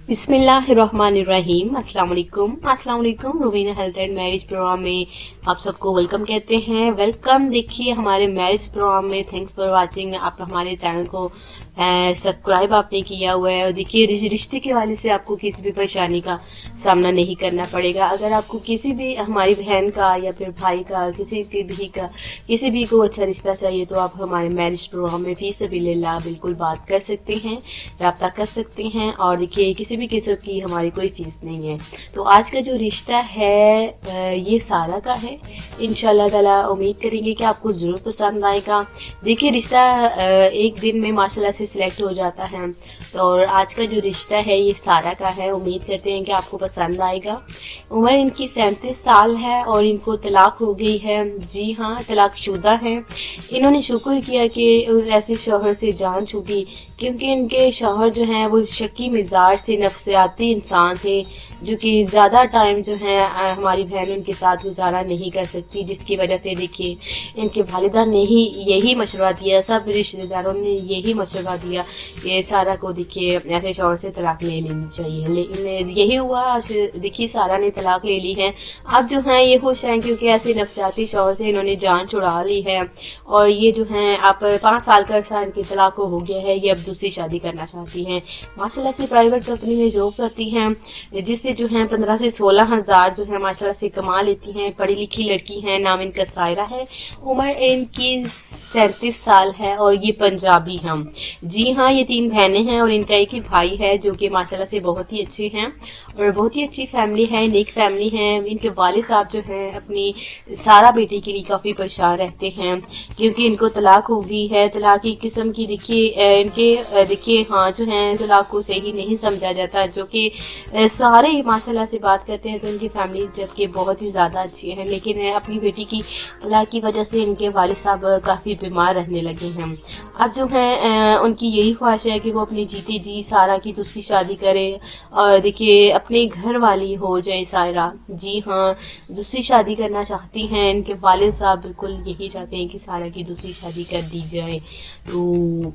बिस्मिल्लाहिर्रहमानिर्रहीम। अस्सलाम वालेकुम। Rubina health and marriage program में आप सबको वेलकम कहते हैं। वेलकम देखिए हमारे मैरिज प्रोग्राम में। Thanks for watching. आप हमारे चैनल को सब्सक्राइब आपने किया हुआ है। और देखिए रिश्ते के हवाले से आपको किसी भी परेशानी का सामना नहीं करना पड़ेगा। अगर आपको किसी भी हमारी बहन का या फिर भाई का किसी भी को अच्छा रिश्ता चाहिए तो आप हमारे मैरिज प्रोग्राम में फी सबिलिल्लाह बिल्कुल बात कर सकते हैं, राब्ता कर सकते हैं। और देखिए किसी भी किस्म की हमारी कोई फीस नहीं है। तो आज का जो रिश्ता है ये सारा का है। इंशाल्लाह ताला उम्मीद करेंगे कि आपको जरूर पसंद आएगा। देखिए रिश्ता एक दिन में माशाल्लाह से सिलेक्ट हो जाता है। तो और आज का जो रिश्ता है ये सारा का है। उम्मीद करते हैं कि आपको पसंद आएगा। उम्र इनकी 37 साल है और इनको तलाक हो गई है। जी हाँ, तलाक शुदा है। इन्होंने शुक्र किया कि ऐसे शौहर से जान छूटी, क्योंकि इनके शौहर जो हैं वो शकी मिजाज से नफसियाती इंसान थे, जो कि ज़्यादा टाइम जो है हमारी बहन उनके साथ गुजारा नहीं कर सकती, जिसकी वजह से देखिए इनके वालिदा ने ही यही मशवरा दिया, सब रिश्तेदारों ने यही मशवरा दिया कि सारा को देखिए ऐसे शौहर से तलाक ले लेनी चाहिए। लेकिन यही हुआ। देखिए सारा ने तलाक ले ली है। अब जो है ये खुश हैं, क्योंकि ऐसे नफसियाती शौहर से इन्होंने जान छुड़ा ली है। और ये जो है अब 5 साल का अर्सा इनकी तलाक हो गया है। ये अब दूसरी शादी करना चाहती हैं। माशाल्लाह से प्राइवेट कंपनी में जॉब करती हैं, जिससे जो है 15 से 16 हजार जो है माशाल्लाह से कमा लेती हैं। पढ़ी लिखी लड़की है। नाम इनका सायरा है। उम्र इनकी 37 साल है और ये पंजाबी हैं। जी हाँ, ये 3 बहनें हैं और इनका एक ही भाई है, जो कि माशाल्लाह से बहुत ही अच्छे हैं और बहुत ही अच्छी फैमिली है, नेक फैमिली है। इनके वालिद साहब जो हैं अपनी सारा बेटी के लिए काफी परेशान रहते हैं, क्योंकि इनको तलाक हो गई है। तलाक की किस्म की देखिए हाँ जो है तलाक को सही नहीं समझा जाता, जो कि सारे माशाल्लाह से बात करते हैं तो इनकी फैमिली जबकि बहुत ही ज्यादा अच्छी है। लेकिन अपनी बेटी की तलाक की वजह से इनके वालिद साहब काफी बीमार रहने लगे हैं। अब जो है उनकी यही ख्वाहिश है कि वो अपनी जीते जी सारा की दूसरी शादी करे और देखिए अपने घर वाली हो जाए सायरा। जी हाँ, दूसरी शादी करना चाहती हैं। इनके वालिद साहब बिल्कुल यही चाहते हैं कि सारा की दूसरी शादी कर दी जाए। तो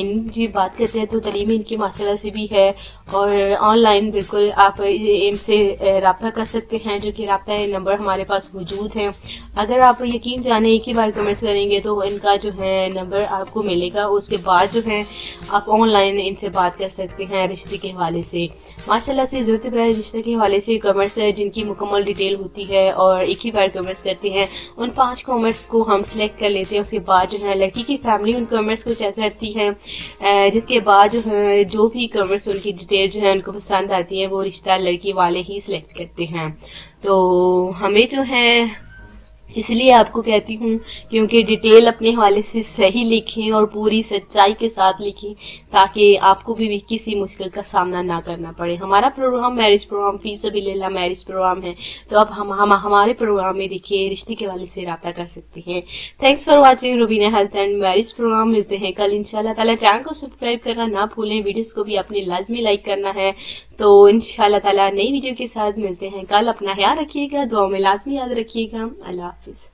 इनकी बात करते हैं तो तलीम इनकी माशाल्लाह से भी है और ऑनलाइन बिल्कुल आप इनसे राब्ता कर सकते हैं, जो कि राब्ता नंबर हमारे पास मौजूद है। अगर आप यकीन जाने एक ही बार कमेंट्स करेंगे तो इनका जो है नंबर आपको मिलेगा। उसके बाद जो है आप ऑनलाइन इनसे बात कर सकते हैं रिश्ते के हवाले से। माशाल्लाह से जरूरत पड़े रिश्ते के हवाले से कमेंट्स जिनकी मुकम्मल डिटेल होती है और एक ही बार कमेंट्स करते हैं, उन 5 कमेंट्स को हम सिलेक्ट कर लेते हैं। उसके बाद जो है लड़की की फैमिली उन कमेंट्स को चेक करती है, जिसके बाद जो है जो भी कमेंट्स उनकी डिटेल जो है उनको पसंद आती है वो रिश्ता लड़की वाले ही सिलेक्ट करते हैं। तो हमें जो है इसलिए आपको कहती हूँ क्योंकि डिटेल अपने हवाले से सही लिखें और पूरी सच्चाई के साथ लिखें, ताकि आपको भी किसी मुश्किल का सामना ना करना पड़े। हमारा प्रोग्राम मैरिज प्रोग्राम फी सबिलिल्लाह मैरिज प्रोग्राम है। तो अब हम हमारे प्रोग्राम में देखिए रिश्ते के हवाले से राब्ता कर सकते हैं। Thanks for watching Rubina health and marriage program. मिलते हैं कल इंशाल्लाह ताला। चैनल को सब्सक्राइब करना ना भूलें। वीडियोस को भी अपने लाजमी लाइक करना है। तो इंशाल्लाह ताला नई वीडियो के साथ मिलते हैं कल। अपना ख्याल रखिएगा, दुआ में लाजमी याद रखिएगा। अल्लाह हाफिज।